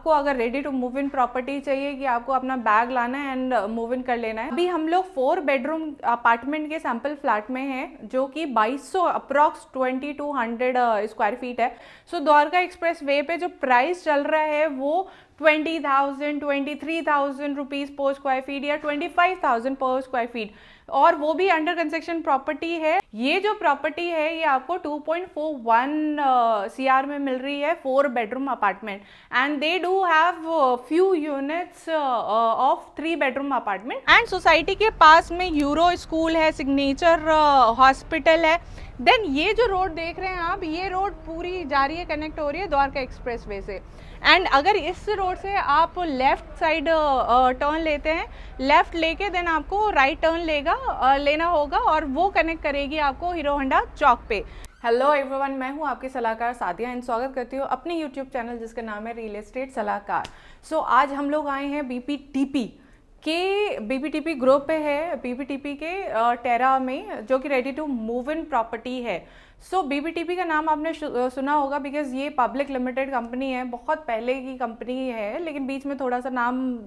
आपको अगर ready to move in property चाहिए कि आपको अपना बैग लाना है एंड मूव इन कर लेना है। अभी हम लोग 4 बेडरूम अपार्टमेंट के सैंपल फ्लैट में हैं जो कि 2200 अप्रॉक्स 2200 स्क्वायर फीट है। सो द्वारका एक्सप्रेस वे पे जो प्राइस चल रहा है वो 20,000 23,000 रुपीज़ पर स्क्वायर फीट या 25,000 पर स्क्वायर फीट, और वो भी अंडर कंस्ट्रक्शन प्रॉपर्टी है। ये जो प्रॉपर्टी है ये आपको 2.41 CR में मिल रही है, 4 bedroom apartment, and they do have few units of 3 bedroom apartment. And society के पास में यूरो स्कूल है, सिग्नेचर हॉस्पिटल है। देन ये जो रोड देख रहे हैं आप, ये रोड पूरी जा रही है, कनेक्ट हो रही है द्वारका एक्सप्रेस वे से। एंड अगर इस रोड से आप लेफ्ट साइड टर्न लेते हैं, लेफ्ट लेके देन आपको राइट टर्न लेना होगा और वो कनेक्ट करेगी आपको हीरो होंडा चौक पे। हेलो एवरीवन, मैं हूँ आपकी सलाहकार सादिया एंड स्वागत करती हूँ अपने यूट्यूब चैनल जिसका नाम है रियल एस्टेट सलाहकार। सो आज हम लोग आए हैं बीपीटीपी ग्रुप पे है, बीपीटीपी के टेरा में, जो कि ready to move in property है। सो बीपीटीपी का नाम आपने सुना होगा बिकॉज ये पब्लिक लिमिटेड कंपनी है, बहुत पहले की कंपनी है, लेकिन बीच में थोड़ा सा नाम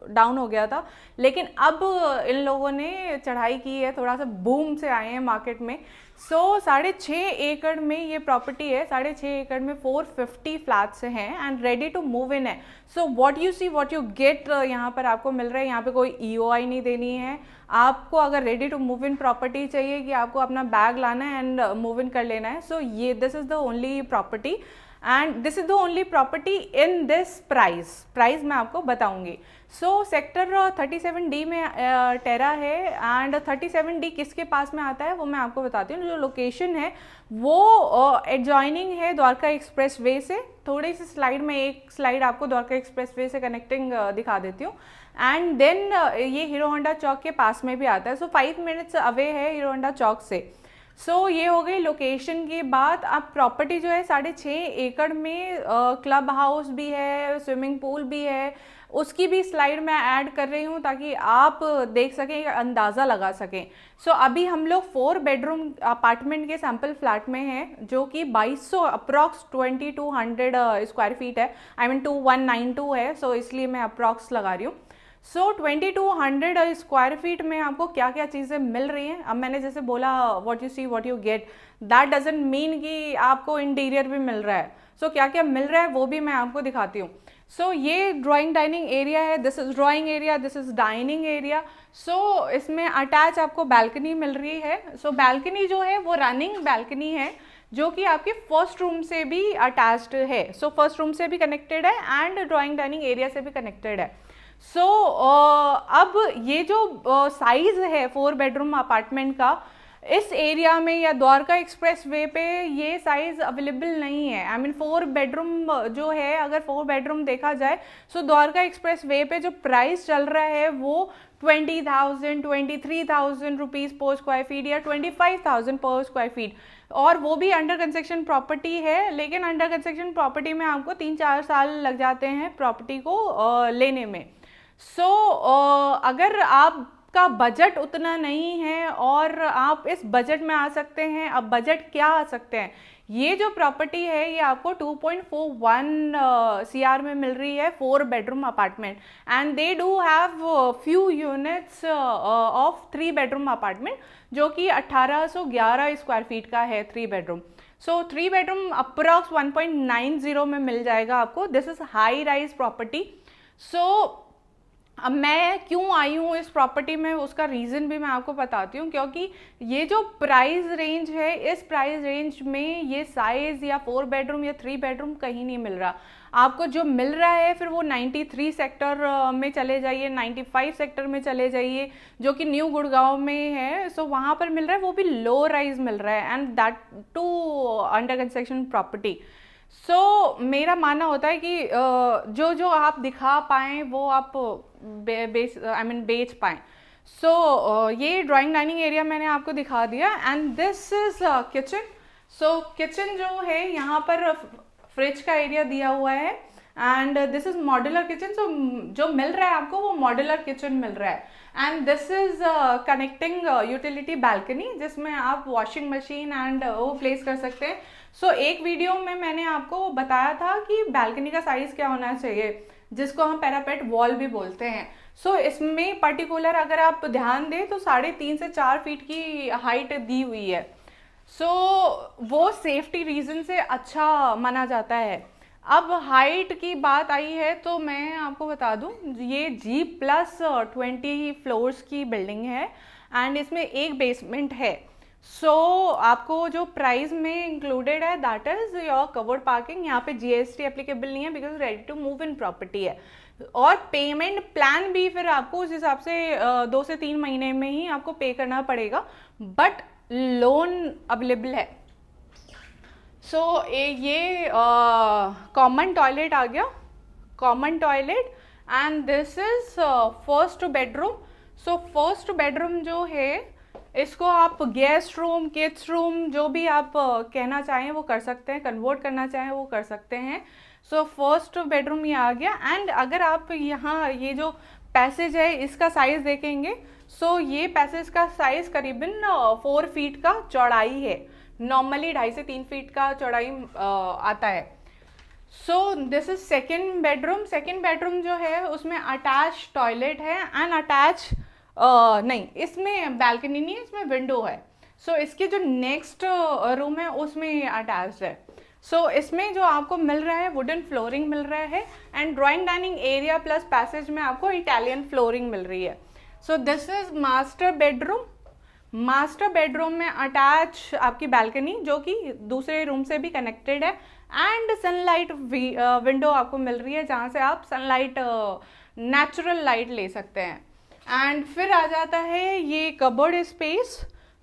डाउन हो गया था। लेकिन अब इन लोगों ने चढ़ाई की है, थोड़ा सा बूम से आए हैं मार्केट में। सो 6.5 एकड़ में ये प्रॉपर्टी है, 6.5 एकड़ में 450 फ्लैट्स हैं and ready to move in है। So what you see what you get यहाँ पर आपको मिल रहा है। यहाँ पे कोई EOI नहीं देनी है आपको। अगर ready to move in property चाहिए कि आपको अपना बैग लाना है एंड मूव इन कर लेना है, सो ये this is the only property and this is the only property in this price मैं आपको बताऊंगी। सो सेक्टर 37D में टेरा है एंड 37D किसके पास में आता है वो मैं आपको बताती हूँ। जो लोकेशन है वो एडजॉइनिंग है द्वारका एक्सप्रेस वे से। थोड़ी सी स्लाइड में एक स्लाइड आपको द्वारका एक्सप्रेस वे से कनेक्टिंग दिखा देती हूँ। एंड देन ये हीरो होंडा चौक के पास में भी आता है। सो 5 मिनट्स अवे है हीरो होंडा चौक से। सो ये हो गई लोकेशन की बात। अब प्रॉपर्टी जो है 6.5 एकड़ में क्लब हाउस भी है, स्विमिंग पूल भी है, उसकी भी स्लाइड मैं ऐड कर रही हूँ ताकि आप देख सकें, अंदाज़ा लगा सकें। सो अभी हम लोग 4 बेडरूम अपार्टमेंट के सैंपल फ्लैट में हैं जो कि 2200 अप्रॉक्स 2200 स्क्वायर फीट है, आई मीन 2192 है। सो इसलिए मैं अप्रॉक्स लगा रही हूँ। सो 2200 स्क्वायर फीट में आपको क्या क्या चीज़ें मिल रही हैं। अब मैंने जैसे बोला what you see what you gate, that doesn't mean कि आपको इंटीरियर भी मिल रहा है। सो क्या क्या मिल रहा है वो भी मैं आपको दिखाती हूँ। सो ये ड्राइंग डाइनिंग एरिया है, this is drawing area, this is dining area. So इसमें अटैच आपको बैल्कनी मिल रही है। सो बैल्कनी जो है वो रनिंग बैल्कनी है जो कि आपके फर्स्ट रूम से भी अटैच्ड है। सो फर्स्ट रूम से भी कनेक्टेड है एंड ड्राइंग डाइनिंग एरिया से भी कनेक्टेड है। सो अब ये जो साइज है 4 बेडरूम अपार्टमेंट का, इस एरिया में या द्वारका एक्सप्रेस वे पे ये साइज अवेलेबल नहीं है। आई मीन 4 बेडरूम जो है, अगर 4 बेडरूम देखा जाए, सो द्वारका एक्सप्रेस वे पे जो प्राइस चल रहा है वो 20,000 23,000 रुपीज़ पर स्क्वायर फीट या 25,000 पर स्क्वायर फीट, और वो भी अंडर कंस्ट्रक्शन प्रॉपर्टी है। लेकिन अंडर कंस्ट्रक्शन प्रॉपर्टी में आपको 3-4 साल लग जाते हैं प्रॉपर्टी को लेने में। सो अगर आपका बजट उतना नहीं है और आप इस बजट में आ सकते हैं, अब बजट क्या आ सकते हैं, ये जो प्रॉपर्टी है ये आपको 2.41 CR में मिल रही है, 4 bedroom apartment, and they do have few units of 3 bedroom apartment जो कि 1811 स्क्वायर फीट का है 3 बेडरूम। सो 3 बेडरूम अप्रॉक्स 1.90 में मिल जाएगा आपको। This is high rise property. So अब मैं क्यों आई हूँ इस प्रॉपर्टी में, उसका रीज़न भी मैं आपको बताती हूँ। क्योंकि ये जो प्राइस रेंज है, इस प्राइस रेंज में ये साइज़ या 4 बेडरूम या 3 बेडरूम कहीं नहीं मिल रहा आपको। जो मिल रहा है फिर वो 93 सेक्टर में चले जाइए, 95 सेक्टर में चले जाइए जो कि न्यू गुड़गांव में है। सो वहाँ पर मिल रहा है, वो भी लो राइज मिल रहा है, and that too under construction property. So मेरा मानना होता है कि जो जो आप दिखा पाएँ वो आप बेच पाएँ। सो ये ड्राइंग डाइनिंग एरिया मैंने आपको दिखा दिया and this is kitchen. So kitchen जो है यहाँ पर फ्रिज का एरिया दिया हुआ है and this is modular kitchen. So जो मिल रहा है आपको वो मॉड्यूलर किचन मिल रहा है and this is connecting utility balcony जिसमें आप वॉशिंग मशीन एंड वो प्लेस कर सकते हैं। सो एक वीडियो में मैंने आपको बताया था कि बालकनी का साइज क्या होना चाहिए, जिसको हम पैरापेट वॉल भी बोलते हैं। सो इसमें पर्टिकुलर अगर आप ध्यान दें तो 3.5 से 4 फीट की हाइट दी हुई है। सो वो सेफ्टी रीजन से अच्छा माना जाता है। अब हाइट की बात आई है तो मैं आपको बता दूं, ये G+20 फ्लोर्स की बिल्डिंग है एंड इसमें एक बेसमेंट है। सो आपको जो प्राइस में इंक्लूडेड है that is your covered parking. यहाँ पे GST एप्लीकेबल नहीं है because ready to move in property है। और पेमेंट प्लान भी फिर आपको उस हिसाब से 2 से 3 महीने में ही आपको पे करना पड़ेगा, बट लोन अवेलेबल है। सो ये कॉमन टॉयलेट आ गया, common toilet and this is first bedroom. So first bedroom जो है इसको आप गेस्ट रूम, किड्स रूम, जो भी आप कहना चाहें वो कर सकते हैं, कन्वर्ट करना चाहें वो कर सकते हैं। सो फर्स्ट बेडरूम ये आ गया। एंड अगर आप यहाँ ये जो पैसेज है इसका साइज देखेंगे, सो ये पैसेज का साइज करीबन 4 फीट का चौड़ाई है। नॉर्मली 2.5 से 3 फीट का चौड़ाई आता है। So this is second bedroom. Second bedroom जो है उसमें अटैच टॉयलेट है एंड अटैच नहीं, इसमें बालकनी नहीं है, इसमें विंडो है। सो इसके जो नेक्स्ट रूम है उसमें अटैच्ड है। सो इसमें जो आपको मिल रहा है वुडन फ्लोरिंग मिल रहा है and drawing dining area plus passage में आपको इटालियन फ्लोरिंग मिल रही है। So this is master bedroom. Master bedroom में अटैच आपकी बालकनी जो कि दूसरे रूम से भी कनेक्टेड है एंड सनलाइट विंडो आपको मिल रही है जहाँ से आप सनलाइट नेचुरल लाइट ले सकते हैं। एंड फिर आ जाता है ये कबर्ड स्पेस।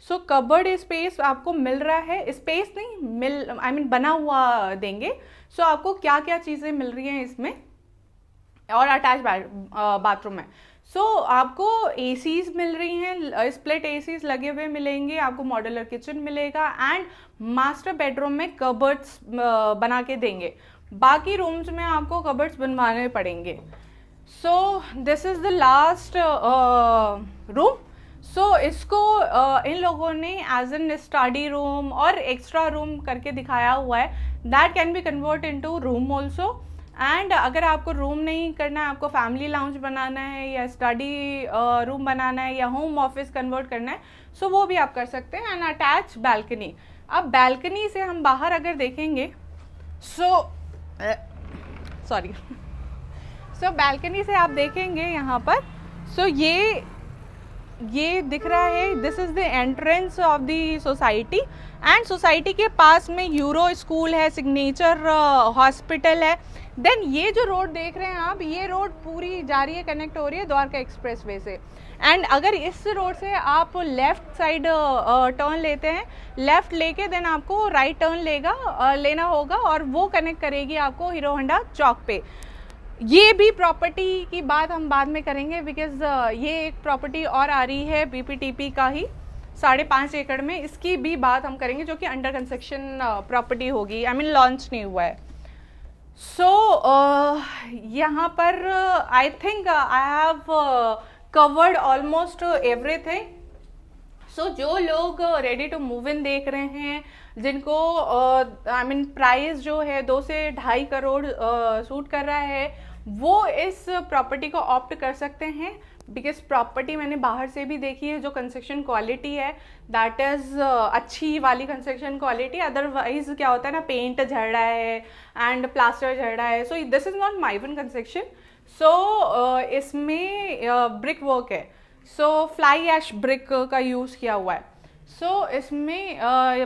सो कबर्ड स्पेस आपको मिल रहा है, स्पेस नहीं आई मीन बना हुआ देंगे। सो आपको क्या क्या चीज़ें मिल रही हैं इसमें, और अटैच बाथरूम है। सो आपको एसीज मिल रही हैं, स्प्लिट एसीज लगे हुए मिलेंगे, आपको मॉड्यूलर किचन मिलेगा एंड मास्टर बेडरूम में कबर्ड्स बना के देंगे। बाकी रूम्स में आपको कबर्ड्स बनवाने पड़ेंगे। So this is the last room. So इसको इन लोगों ने एज एन स्टडी रूम और एक्स्ट्रा रूम करके दिखाया हुआ है। That can be convert into room also. And अगर आपको रूम नहीं करना है, आपको फैमिली लाउंज बनाना है या स्टडी रूम बनाना है या होम ऑफिस कन्वर्ट करना है, सो वो भी आप कर सकते हैं। And attach balcony. अब बालकनी से हम बाहर अगर देखेंगे, सॉरी सो बालकनी से आप देखेंगे यहाँ पर, सो ये दिख रहा है, this is the entrance of the society and society के पास में यूरो स्कूल है, सिग्नेचर हॉस्पिटल है। देन ये जो रोड देख रहे हैं आप, ये रोड पूरी जा रही है, कनेक्ट हो रही है द्वारका एक्सप्रेस वे से। एंड अगर इस रोड से आप लेफ्ट साइड टर्न लेते हैं, लेफ्ट लेके देन आपको राइट टर्न लेना होगा और वो कनेक्ट करेगी आपको हीरो होंडा चौक पे। ये भी प्रॉपर्टी की बात हम बाद में करेंगे बिकॉज ये एक प्रॉपर्टी और आ रही है BPTP का ही 5.5 एकड़ में, इसकी भी बात हम करेंगे जो कि अंडर कंस्ट्रक्शन प्रॉपर्टी होगी, आई मीन लॉन्च नहीं हुआ है। सो यहाँ पर I think I have covered almost everything. So जो लोग रेडी टू मूव इन देख रहे हैं, जिनको आई मीन प्राइस जो है 2 से 2.5 करोड़ सूट कर रहा है, वो इस प्रॉपर्टी को ऑप्ट कर सकते हैं। बिकॉज प्रॉपर्टी मैंने बाहर से भी देखी है, जो कंस्ट्रक्शन क्वालिटी है दैट इज़ अच्छी वाली कंस्ट्रक्शन क्वालिटी। अदरवाइज क्या होता है ना, पेंट झड़ रहा है एंड प्लास्टर झड़ रहा है। So this is not my own construction. So इसमें ब्रिक वर्क है, सो फ्लाई ऐश ब्रिक का यूज़ किया हुआ है। सो इसमें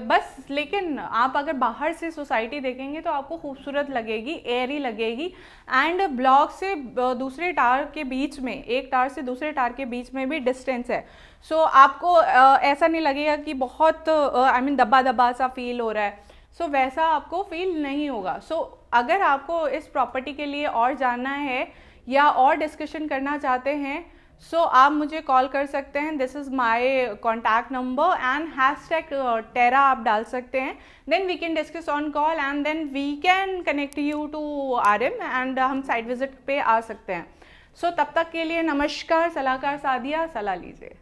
बस, लेकिन आप अगर बाहर से सोसाइटी देखेंगे तो आपको खूबसूरत लगेगी, एयरी लगेगी एंड ब्लॉक से दूसरे टावर के बीच में, एक टावर से दूसरे टावर के बीच में भी डिस्टेंस है। सो आपको ऐसा नहीं लगेगा कि बहुत आई मीन दबा दबा सा फील हो रहा है। सो वैसा आपको फील नहीं होगा। सो अगर आपको इस प्रॉपर्टी के लिए और जानना है या और डिस्कशन करना चाहते हैं, सो आप मुझे कॉल कर सकते हैं। This is my contact number and #टेरा आप डाल सकते हैं। Then we can discuss on call and then we can connect you to RM and हम साइट विजिट पे आ सकते हैं। सो तब तक के लिए नमस्कार। सलाहकार सादिया, सलाह लीजिए।